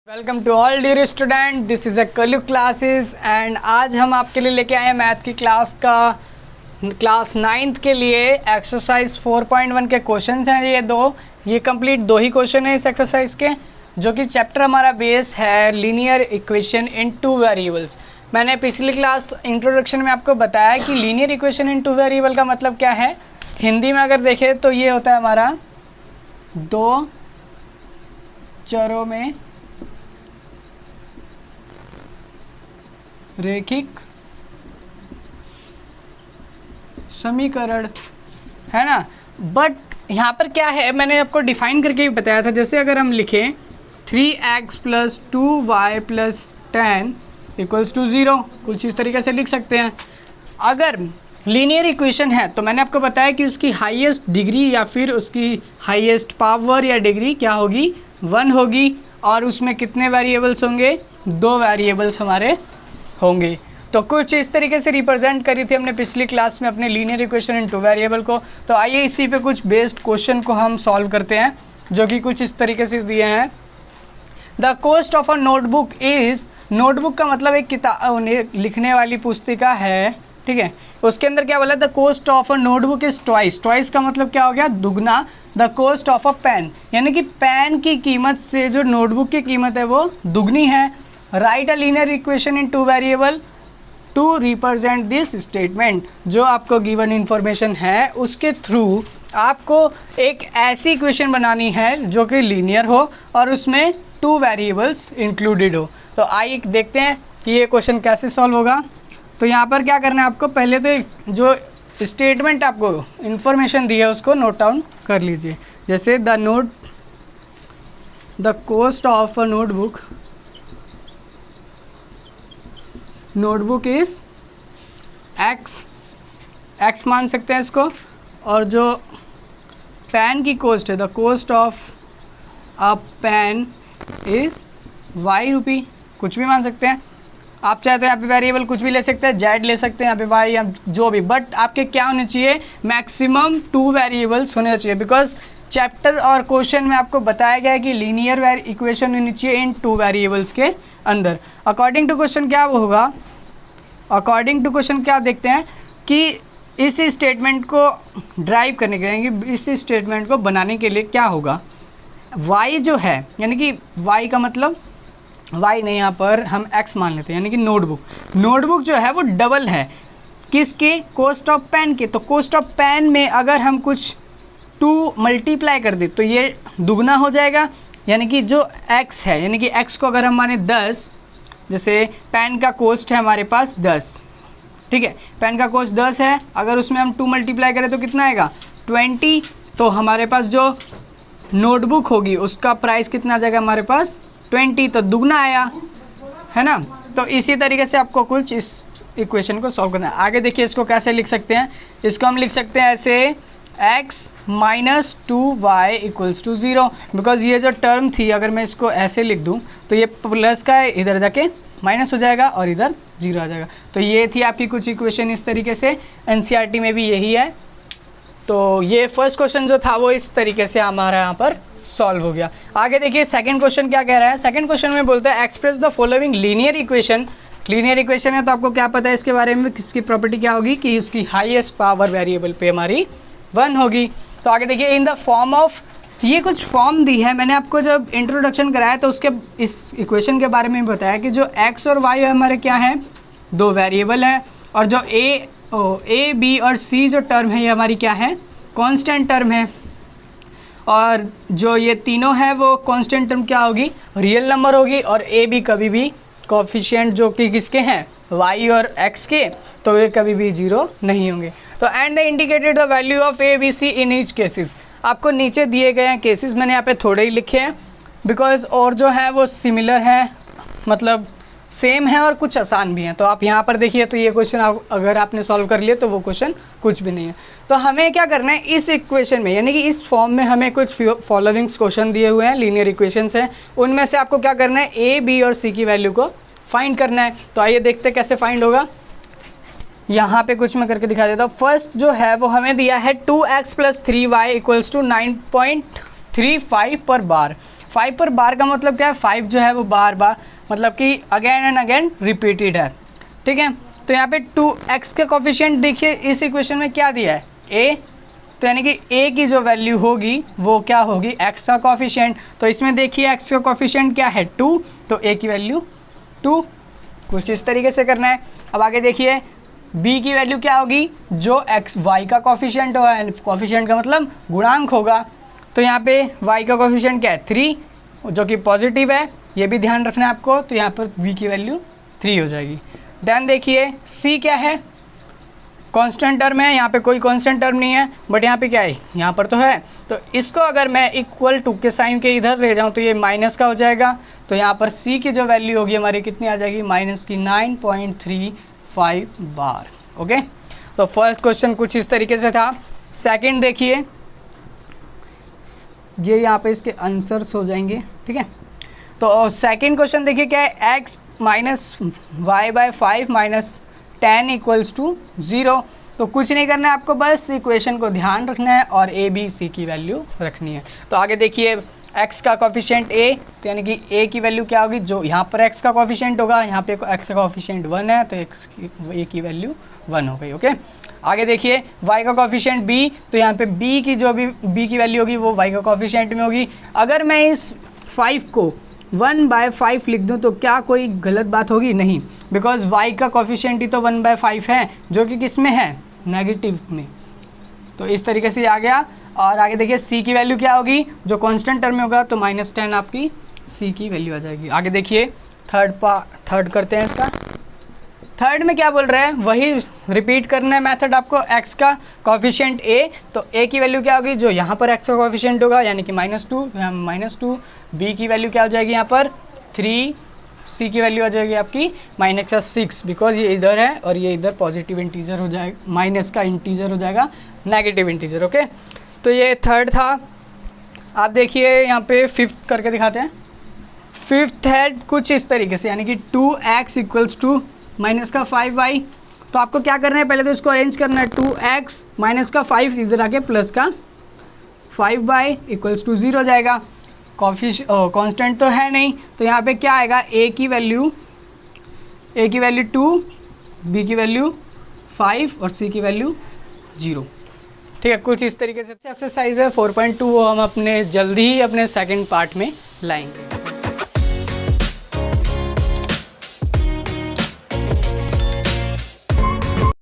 Welcome to all dear student, this is a Kalyug classes and आज हम आपके लिए लेके आए हैं मैथ की क्लास 9th के लिए एक्सरसाइज 4.1 के क्वेश्चंस हैं। ये कंप्लीट दो ही क्वेश्चन है इस एक्सरसाइज के, जो कि चैप्टर हमारा बेस है linear equation in two variables. मैंने पिछली क्लास इंट्रोडक्शन में आपको बताया कि linear equation in two variable का मतलब क्या है। हिंदी में अगर देखें तो ये होता है हमारा दो चरों में रैखिक समीकरण, है ना। बट यहाँ पर क्या है, मैंने आपको डिफाइन करके भी बताया था। जैसे अगर हम लिखें 3x + 2y + 10 = 0, कुछ इस तरीके से लिख सकते हैं। अगर लीनियर इक्वेशन है तो मैंने आपको बताया कि उसकी हाईएस्ट डिग्री या फिर उसकी हाईएस्ट पावर या डिग्री क्या होगी, 1 होगी। और उसमें कितने वेरिएबल्स होंगे, 2 वेरिएबल्स हमारे होंगे। तो कुछ इस तरीके से रिप्रेजेंट करी थी हमने पिछली क्लास में अपने linear equation in two variable को। तो आइए इसी पे कुछ बेस्ड क्वेश्चन को हम सॉल्व करते हैं, जो कि कुछ इस तरीके से दिए हैं। The cost of a notebook is, notebook का मतलब एक किताब लिखने वाली पुस्तिका है, ठीक है। उसके अंदर क्या बोला, the cost of a notebook is twice. Twice का मतलब क्या हो गया, दुगना। The cost of a pen, यानी कि पेन की कीमत से जो नोटबुक की कीमत है वो दुगनी है। Write a linear equation in two variable to represent this statement. जो आपको गिवन इन्फॉर्मेशन है उसके थ्रू आपको एक ऐसी इक्वेशन बनानी है जो कि लीनियर हो और उसमें 2 वेरिएबल्स इंक्लूडेड हो। तो आइए देखते हैं कि ये क्वेश्चन कैसे सॉल्व होगा। तो यहाँ पर क्या करना है आपको, पहले तो जो स्टेटमेंट आपको इन्फॉर्मेशन दी है उसको नोट डाउन कर लीजिए। जैसे the cost of a notebook is x मान सकते हैं इसको। और जो पेन की कॉस्ट है, the cost of a pen is y rupee, कुछ भी मान सकते हैं आप। चाहे तो यहाँ पे वेरिएबल कुछ भी ले सकते हैं, जेड ले सकते हैं यहाँ पे, वाई या जो भी। बट आपके क्या होने चाहिए, मैक्सिमम 2 वेरिएबल्स होने चाहिए। बिकॉज चैप्टर और क्वेश्चन में आपको बताया गया है कि लीनियर इक्वेशन होनी चाहिए इन 2 वेरिएबल्स के अंदर। अकॉर्डिंग टू क्वेश्चन क्या होगा, अकॉर्डिंग टू क्वेश्चन क्या देखते हैं कि इस स्टेटमेंट को ड्राइव करने के लिए, इस स्टेटमेंट को बनाने के लिए क्या होगा, y जो है, यानी कि y का मतलब y नहीं, यहाँ पर हम x मान लेते हैं, यानी कि नोटबुक जो है वो डबल है किसके, कॉस्ट ऑफ पेन के। तो कॉस्ट ऑफ पेन में अगर हम कुछ 2 मल्टीप्लाई कर दे तो ये दुगना हो जाएगा। यानी कि जो x है, यानी कि x को अगर हम माने 10, जैसे पेन का कॉस्ट है हमारे पास 10, ठीक है, पेन का कॉस्ट 10 है। अगर उसमें हम 2 मल्टीप्लाई करें तो कितना आएगा, 20। तो हमारे पास जो नोटबुक होगी उसका प्राइस कितना आ जाएगा हमारे पास, 20। तो दुगना आया, है ना। तो इसी तरीके से आपको कुछ इस इक्वेशन को सॉल्व करना है। आगे देखिए इसको कैसे लिख सकते हैं। इसको हम लिख सकते हैं ऐसे, x - 2y = 0। बिकॉज ये जो टर्म थी, अगर मैं इसको ऐसे लिख दूं तो ये प्लस का है, इधर जाके माइनस हो जाएगा और इधर 0 आ जाएगा। तो ये थी आपकी कुछ इक्वेशन इस तरीके से। एनसीईआरटी में भी यही है। तो ये फर्स्ट क्वेश्चन जो था वो इस तरीके से हमारा यहाँ पर सॉल्व हो गया। आगे देखिए सेकंड क्वेश्चन क्या कह रहा है। सेकंड क्वेश्चन में बोलता है express the following linear equation. Linear equation है तो आपको क्या पता है इसके बारे में, किसकी प्रॉपर्टी क्या होगी कि उसकी हाईएस्ट पावर वेरिएबल पे हमारी 1 होगी। तो आगे देखिए इन द फॉर्म ऑफ, ये कुछ फॉर्म दी है। मैंने आपको जब इंट्रोडक्शन कराया तो उसके इस इक्वेशन के बारे में बताया कि जो x और y हमारे क्या हैं, 2 वेरिएबल हैं। और जो a b और c जो टर्म है ये हमारी क्या है, कांस्टेंट टर्म है। और जो ये तीनों है वो कांस्टेंट टर्म क्या होगी, रियल नंबर होगी। और a b कभी भी कोफिशिएंट जो कि किसके हैं, y और x के, तो ये कभी भी 0 नहीं होंगे। तो and indicated the value of a b c in each cases. आपको नीचे दिए गए हैं केसेस, मैंने यहाँ पे थोड़े ही लिखे हैं बिकॉज और जो है वो सिमिलर हैं, मतलब सेम है और कुछ आसान भी हैं। तो आप यहाँ पर देखिए तो ये क्वेश्चन अगर आपने सॉल्व कर लिया तो वो क्वेश्चन कुछ भी नहीं है। तो हमें क्या करना है इस इक्वेशन में, यानी कि इस फॉर्म में हमें कुछ फॉलोइंग्स क्वेश्चन दिए हुए हैं, लीनियर इक्वेशंस हैं। उनमें से आपको क्या करना है, a b और c की वैल्यू को फाइंड करना है। तो आइए देखते हैं कैसे फाइंड होगा। यहाँ पे कुछ मैं करके दिखा देता हूँ। फर्स्ट जो है वो हमें दिया है 2x + 3y = 9.35 पर बार। 5 पर बार का मतलब क्या है, 5 जो है वो बार बार मतलब कि अगेन एंड अगेन रिपीटेड है, ठीक है। तो यहाँ पे 2x का कोफिशिएंट देखिए इस इक्वेशन में क्या दिया है, a, तो यानी कि a की जो वैल्यू होगी वो क्या होगी, x का कोफिशिएंट। तो इसमें देखिए x का कोफिशिएंट क्या है 2, तो a की वैल्यू 2, कुछ इस तरीके से करना है। अब आगे देखिए b की वैल्यू क्या होगी, जो y का कोफिशिएंट होगा, कोफिशिएंट का मतलब गुणांक होगा। तो यहाँ पे y का कोफिशिएंट क्या है 3, जो कि पॉजिटिव है, ये भी ध्यान रखना है आपको। तो यहाँ पर v की वैल्यू 3 हो जाएगी। देन देखिए c क्या है, कांस्टेंट टर्म है, यहाँ पे कोई कांस्टेंट टर्म नहीं है, बट यहाँ पे क्या है, यहाँ पर तो है। तो इसको अगर मैं इक्वल टू के साइन के इधर ले जाऊँ तो ये माइनस का हो जाएगा। तो यहाँ पर c की जो वैल्यू होगी हमारी कितनी आ जाएगी, माइनस की 9.35 बार। ओके, तो फर्स्ट क्वेश्चन कुछ इस तरीके से था। सेकंड देखिए, ये यहाँ पे इसके आंसर्स हो जाएंगे, ठीक है। तो सेकंड क्वेश्चन देखिए क्या है, x minus Y by 5 minus 10 equals to 0। तो कुछ नहीं करना है आपको, बस इक्वेशन को ध्यान रखना है और a b c की वैल्यू रखनी है। तो आगे देखिए x का कोफिशिएंट a, तो यानी कि a की वैल्यू क्या होगी, जो यहाँ पर x का कोफिशिएंट होगा, यहाँ पे x का कोफिशिएंट 1 है, तो a की वैल्यू 1 हो गई। ओके, आगे देखिए y का कोफिशिएंट b, तो यहाँ पे b की जो भी b की वैल्यू होगी वो y का कोफिशिएंट में होगी। अगर मैं इस 5 को 1/5 लिख दूं तो क्या कोई गलत बात होगी, नहीं, बिकॉज y का कोफिशिएंट ही तो 1/5 है, जो कि किस में है, नेगेटिव में। तो इस तरीके से आ गया। और आगे देखिए c की वैल्यू क्या होगी, जो कांस्टेंट टर्म में होगा, तो -10 आपकी c की वैल्यू आ जाएगी। आगे देखिए थर्ड करते हैं इसका। थर्ड में क्या बोल रहे हैं, वही रिपीट करना है मेथड आपको। x का कोफिशिएंट a, तो a की वैल्यू क्या होगी, जो यहाँ पर x का कोफिशिएंट होगा, यानी कि -2, यहाँ -2। b की वैल्यू क्या हो जाएगी यहाँ पर 3, c की वैल्यू आ जाएगी आपकी -6, बिकॉज ये इधर है और ये इधर पॉजिटिव इंटीजर हो जाएगा, माइनस का इंटीजर हो जाएगा नेगेटिव इंटीजर। ओके, तो ये थर्ड था। आप देखिए यहाँ पे फिफ्थ करके दिखाते हैं। फिफ्थ है कुछ इस तरीके से, यानी कि 2x इक्वल्स टू माइनस का 5y। तो आपको क्या करना है, पहले तो इसको अरेंज करना है, 2x माइनस का 5 इधर आके प्लस का 5y इक्वल्स टू 0 हो जाएगा। कांस्टेंट तो है नहीं, तो यहाँ पे क्या आएगा, a की वैल्यू 2, b की वैल्यू 5 और c की वैल्यू 0। ठीक है, कुछ इस तरीके से एक्सरसाइज है 4.2, वो हम अपने जल्दी ही अपने सेकंड पार्ट में लाएंगे।